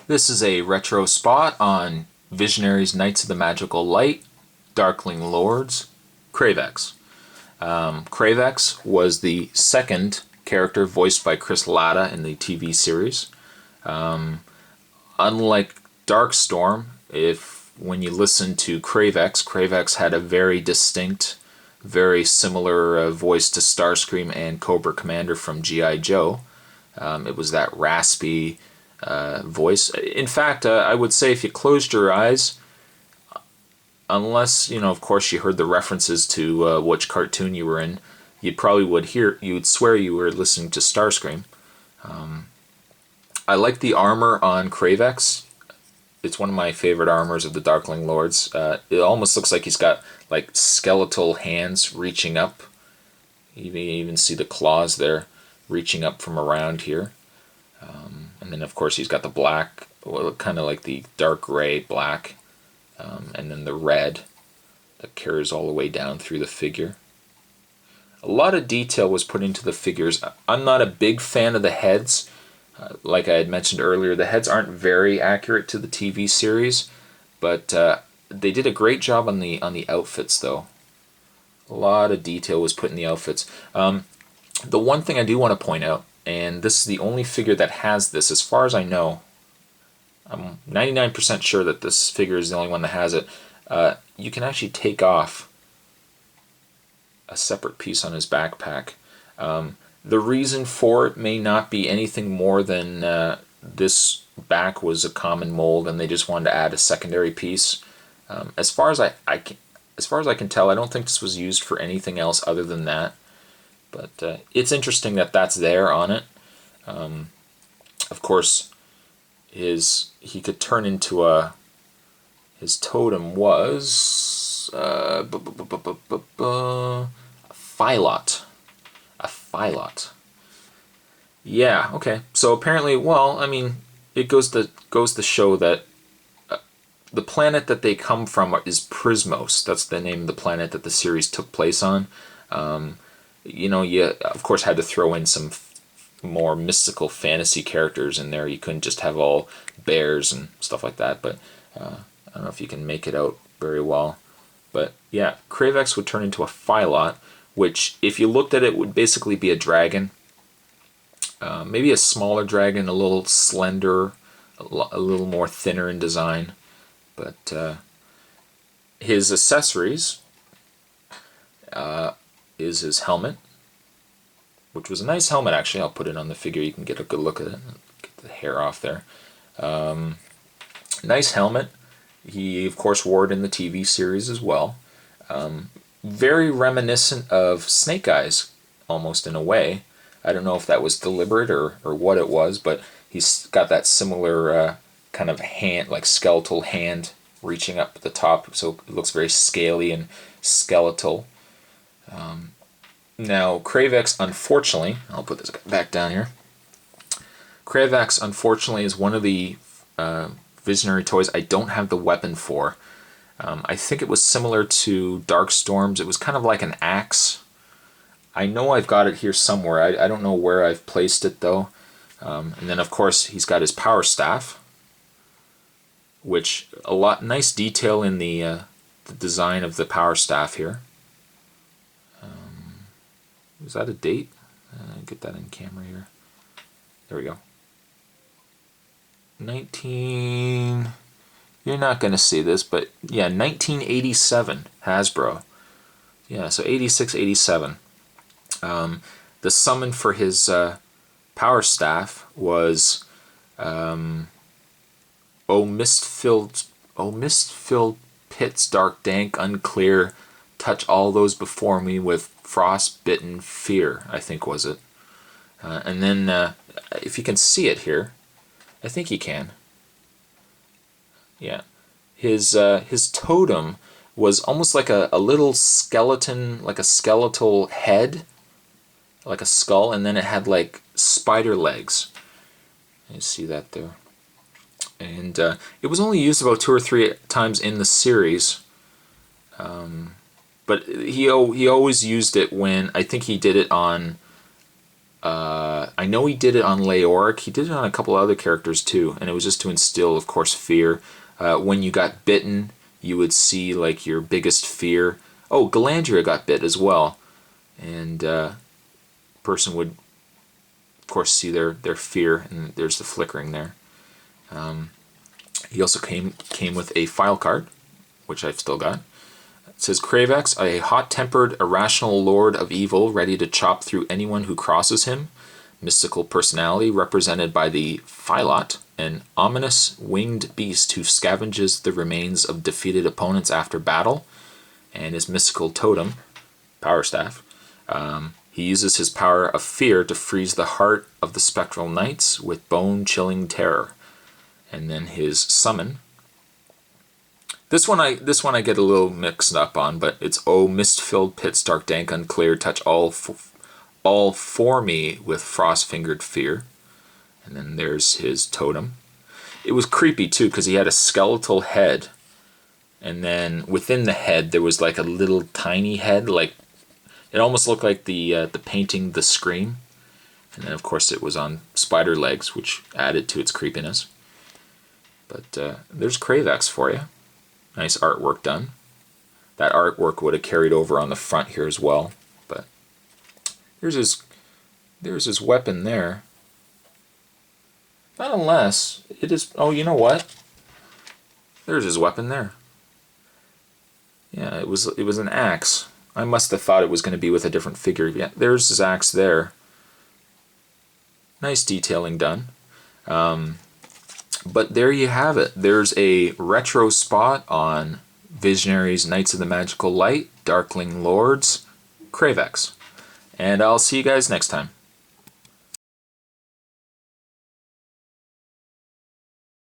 This is a retro spot on Visionaries, Knights of the Magical Light, Darkling Lords, Cravex. Cravex was the second character voiced by Chris Latta in the TV series. Unlike Darkstorm, when you listen to Cravex, Cravex had a very distinct, very similar voice to Starscream and Cobra Commander from G.I. Joe. It was that raspy voice. In fact, I would say if you closed your eyes, unless, of course you heard the references to which cartoon you were in, you would swear you were listening to Starscream. I like the armor on Cravex. It's one of my favorite armors of the Darkling Lords. It almost looks like he's got like skeletal hands reaching up. You even see the claws there reaching up from around here. And then of course he's got the black, kind of like the dark gray black, and then the red that carries all the way down through the figure. A lot of detail was put into the figures. I'm not a big fan of the heads. Like I had mentioned earlier, the heads aren't very accurate to the TV series, but they did a great job on the outfits though. A lot of detail was put in the outfits. The one thing I do want to point out, and this is the only figure that has this, as far as I know, I'm 99% sure that this figure is the only one that has it, you can actually take off a separate piece on his backpack. The reason for it may not be anything more than this back was a common mold and they just wanted to add a secondary piece. As far as I can tell, I don't think this was used for anything else other than that. But it's interesting that that's there on it. Of course, he could turn into his totem was a phylot. A phylot. Yeah, okay. So apparently, well, I mean, it goes to show that the planet that they come from is Prismos. That's the name of the planet that the series took place on. You of course had to throw in some more mystical fantasy characters in there. You couldn't just have all bears and stuff like that, but I don't know if you can make it out very well. But yeah, Cravex would turn into a phylot, which if you looked at it would basically be a dragon. Maybe a smaller dragon, a little slender, a little more thinner in design. But his accessories is his helmet, which was a nice helmet actually. I'll put it on the figure, you can get a good look at it. Get the hair off there. Nice helmet. He of course wore it in the TV series as well. Very reminiscent of Snake Eyes, almost in a way. I don't know if that was deliberate or what it was, but he's got that similar kind of hand, like skeletal hand reaching up at the top, so it looks very scaly and skeletal. Now, Cravex, unfortunately, I'll put this back down here. Cravex, unfortunately, is one of the Visionary toys I don't have the weapon for. I think it was similar to Darkstorm's. It was kind of like an axe. I know I've got it here somewhere. I don't know where I've placed it though. And then of course he's got his power staff, which nice detail in the design of the power staff here. Is that a date? Get that in camera here. There we go. 19... You're not going to see this, but yeah, 1987, Hasbro. Yeah, so 86, 87. The summon for his power staff was "O mist-filled pits, dark, dank, unclear, touch all those before me with frost-bitten fear," I think was it. And then, if you can see it here, I think you can. Yeah, his totem was almost like a little skeleton, like a skeletal head, like a skull, and then it had like spider legs. You see that there. And it was only used about 2 or 3 times in the series, but he always used it when, I think he did it on I know he did it on Leoric. He did it on a couple other characters too, and it was just to instill, of course, fear. When you got bitten, you would see like your biggest fear. Oh, Galandria got bit as well, and person would, of course, see their fear, and there's the flickering there. He also came with a file card, which I've still got. It says Cravex, a hot-tempered, irrational lord of evil, ready to chop through anyone who crosses him. Mystical personality represented by the Philot, an ominous winged beast who scavenges the remains of defeated opponents after battle, and his mystical totem, Power Staff. He uses his power of fear to freeze the heart of the spectral knights with bone-chilling terror. And then his summon. This one I get a little mixed up on, but it's mist-filled pits, dark, dank, unclear, touch all for me with frost-fingered fear. And then there's his totem. It was creepy too because he had a skeletal head, and then within the head there was like a little tiny head, like it almost looked like the painting The Scream. And then of course it was on spider legs, which added to its creepiness. But there's Cravex for you. Nice artwork done. That artwork would have carried over on the front here as well. But there's his weapon there. Not unless it is. Oh, you know what? There's his weapon there. Yeah, it was an axe. I must have thought it was going to be with a different figure. Yeah, there's his axe there. Nice detailing done. But there you have it. There's a retro spot on Visionaries, Knights of the Magical Light, Darkling Lords, Cravex. And I'll see you guys next time.